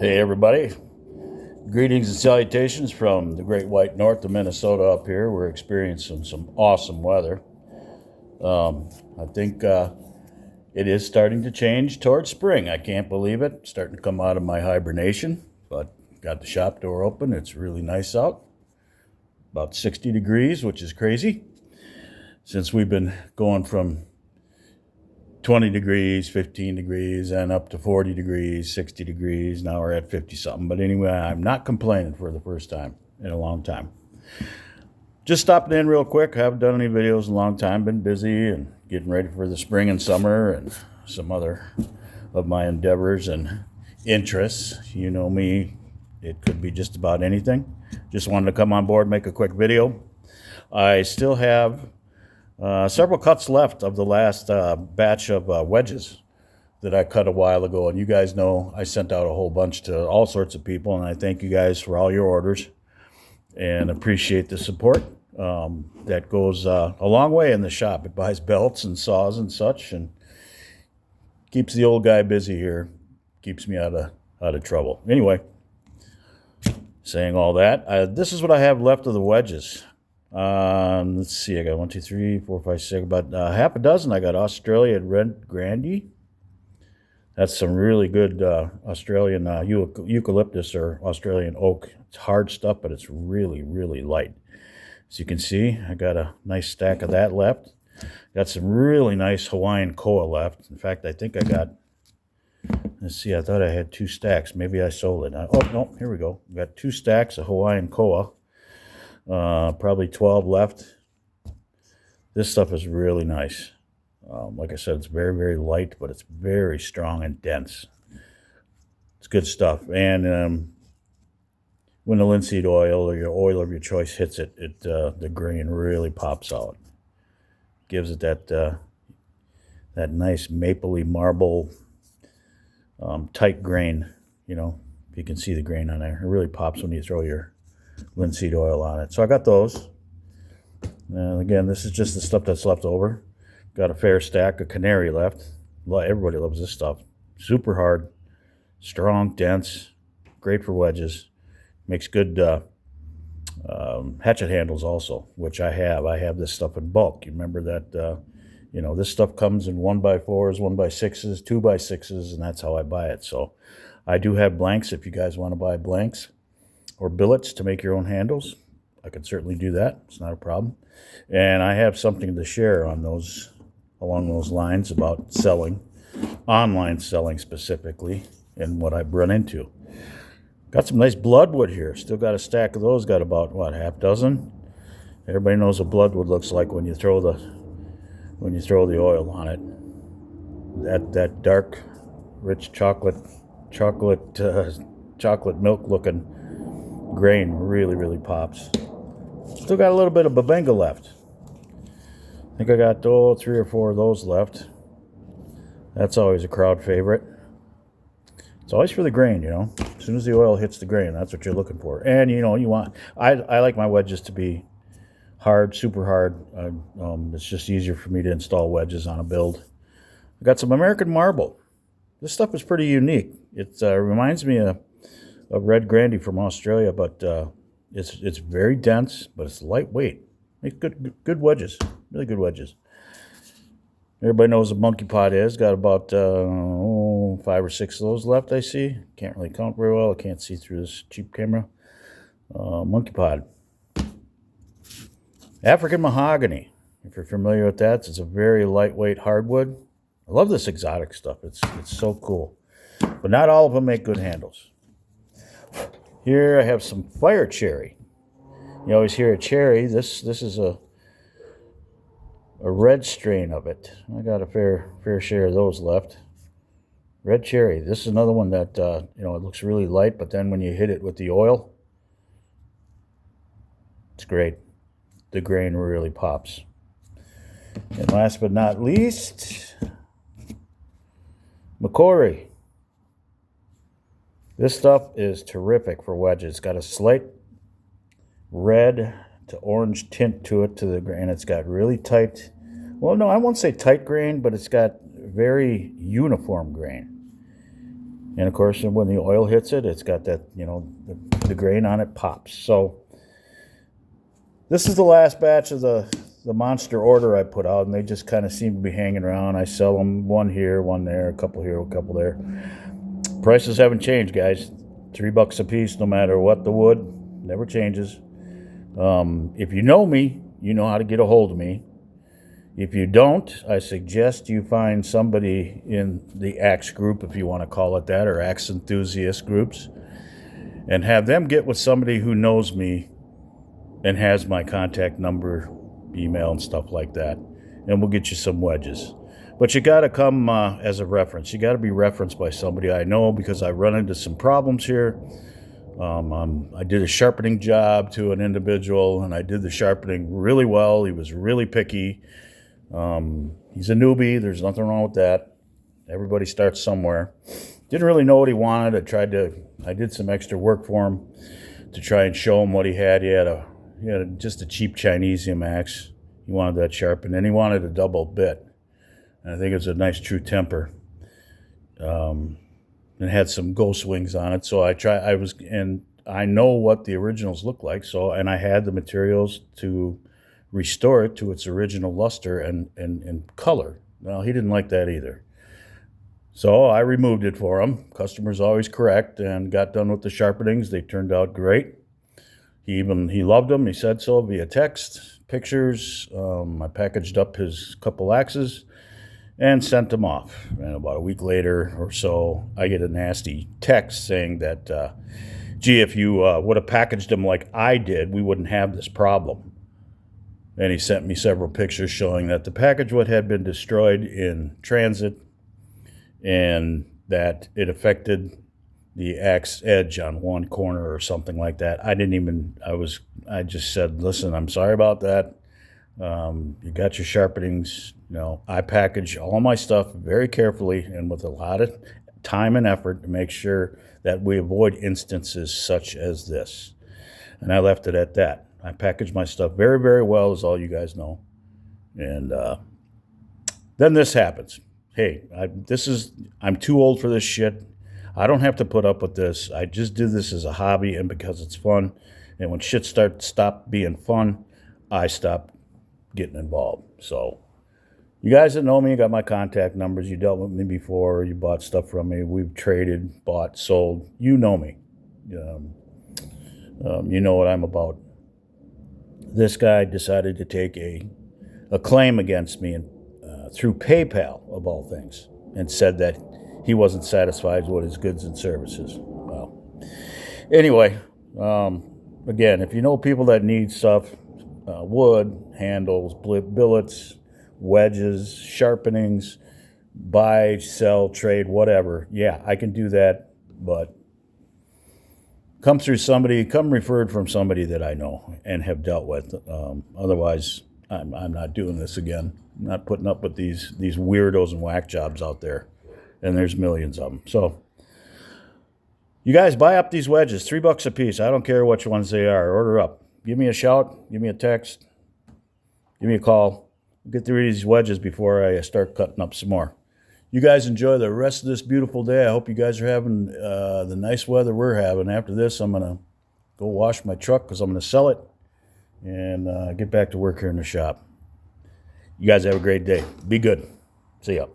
Hey everybody, greetings and salutations from the great white north of Minnesota up here. We're experiencing some awesome weather. I think it is starting to change towards spring. I can't believe it. Starting to come out of my hibernation, but got the shop door open. It's really nice out. About 60 degrees, which is crazy. Since we've been going from 20 degrees, 15 degrees, and up to 40 degrees, 60 degrees. Now we're at 50 something. But anyway, I'm not complaining for the first time in a long time. Just stopping in real quick. Haven't done any videos in a long time. Been busy and getting ready for the spring and summer and some other of my endeavors and interests. You know me, it could be just about anything. Just wanted to come on board, make a quick video. I still have several cuts left of the last batch of wedges that I cut a while ago. And you guys know I sent out a whole bunch to all sorts of people. And I thank you guys for all your orders and appreciate the support. That goes a long way in the shop. It buys belts and saws and such and keeps the old guy busy here. Keeps me out of trouble. Anyway, saying all that, this is what I have left of the wedges. Let's see, I got 1, 2, 3, 4, 5, 6, about half a dozen. I got Australian Red Grandy. That's some really good Australian eucalyptus or Australian oak. It's hard stuff, but it's really, really light. As you can see, I got a nice stack of that left. Got some really nice Hawaiian koa left. In fact, I think I got, let's see, I thought I had 2 stacks. Maybe I sold it. Oh, no, here we go. Got 2 stacks of Hawaiian koa. Probably 12 left. This stuff is really nice. Like I said, it's very, very light, but it's very strong and dense. It's good stuff. And when the linseed oil or your oil of your choice hits it, the grain really pops out. Gives it that nice mapley marble tight grain. You know, if you can see the grain on there, it really pops when you throw your linseed oil on it. So I got those. And again, this is just the stuff that's left over. Got a fair stack of canary left. Everybody loves this stuff. Super hard, strong, dense, great for wedges. Makes good hatchet handles also, which I have. I have this stuff in bulk. You remember that, you know, this stuff comes in 1x4s, 1x6s, 2x6s, and that's how I buy it. So I do have blanks if you guys want to buy blanks or billets to make your own handles. I can certainly do that. It's not a problem. And I have something to share on those, along those lines, about selling, online selling specifically, and what I've run into. Got some nice bloodwood here. Still got a stack of those. Got about, what, half dozen? Everybody knows what bloodwood looks like when you throw the oil on it. That dark, rich chocolate milk looking grain really, really pops. Still got a little bit of babenga left. I think I got 3 or 4 of those left. That's always a crowd favorite. It's always for the grain, you know. As soon as the oil hits the grain, that's what you're looking for. And you know, I like my wedges to be hard, super hard. It's just easier for me to install wedges on a build. I got some American marble. This stuff is pretty unique. It reminds me of Red Grandy from Australia, but it's very dense, but it's lightweight. Makes good wedges, really good wedges. Everybody knows what monkey pot is. Got about 5 or 6 of those left, I see. Can't really count very well. I can't see through this cheap camera. Monkey pot. African mahogany, if you're familiar with that. It's a very lightweight hardwood. I love this exotic stuff. It's so cool. But not all of them make good handles. Here I have some fire cherry. You always hear a cherry. This is a red strain of it. I got a fair share of those left. Red cherry. This is another one that you know, it looks really light, but then when you hit it with the oil, it's great. The grain really pops. And last but not least, Macquarie. This stuff is terrific for wedges. It's got a slight red to orange tint to it, to the grain. It's got really tight, well, no, I won't say tight grain, but it's got very uniform grain. And of course, when the oil hits it, it's got that, you know, the grain on it pops. So this is the last batch of the monster order I put out, and they just kind of seem to be hanging around. I sell them one here, one there, a couple here, a couple there. Prices haven't changed, guys. $3 a piece, no matter what the wood, never changes. If you know me, you know how to get a hold of me. If you don't, I suggest you find somebody in the axe group, if you want to call it that, or axe enthusiast groups, and have them get with somebody who knows me and has my contact number, email, and stuff like that, and we'll get you some wedges. But you got to come as a reference. You got to be referenced by somebody I know, because I run into some problems here. I did a sharpening job to an individual, and I did the sharpening really well. He was really picky. He's a newbie. There's nothing wrong with that. Everybody starts somewhere. Didn't really know what he wanted. I did some extra work for him to try and show him what he had. He had just a cheap Chinesium axe. He wanted that sharpened, and he wanted a double bit. And I think it was a nice true temper. And had some ghost wings on it. So I know what the originals look like. And I had the materials to restore it to its original luster and color. Well, he didn't like that either. So I removed it for him. Customer's always correct, and got done with the sharpenings. They turned out great. He loved them. He said so via text, pictures. I packaged up his couple axes and sent them off. And about a week later or so, I get a nasty text saying that, gee, if you would have packaged them like I did, we wouldn't have this problem. And he sent me several pictures showing that the package wood had been destroyed in transit, and that it affected the axe edge on one corner or something like that. I just said, listen, I'm sorry about that. You got your sharpenings. You know, I package all my stuff very carefully and with a lot of time and effort to make sure that we avoid instances such as this. And I left it at that. I package my stuff very, very well, as all you guys know. And then this happens. Hey, I'm too old for this shit. I don't have to put up with this. I just do this as a hobby and because it's fun. And when shit stop being fun, I stop getting involved. So you guys that know me, you got my contact numbers. You dealt with me before. You bought stuff from me. We've traded, bought, sold. You know me. You know what I'm about. This guy decided to take a claim against me through PayPal, of all things, and said that he wasn't satisfied with his goods and services. Well, anyway, again, if you know people that need stuff, wood, handles, billets, wedges, sharpenings, buy, sell, trade, whatever, yeah, I can do that, but come referred from somebody that I know and have dealt with. Otherwise, I'm not doing this again. I'm not putting up with these weirdos and whack jobs out there. And there's millions of them. So you guys buy up these wedges, $3 a piece. I don't care which ones they are. Order up. Give me a shout. Give me a text. Give me a call. Get through these wedges before I start cutting up some more. You guys enjoy the rest of this beautiful day. I hope you guys are having the nice weather we're having. After this, I'm going to go wash my truck because I'm going to sell it and get back to work here in the shop. You guys have a great day. Be good. See ya.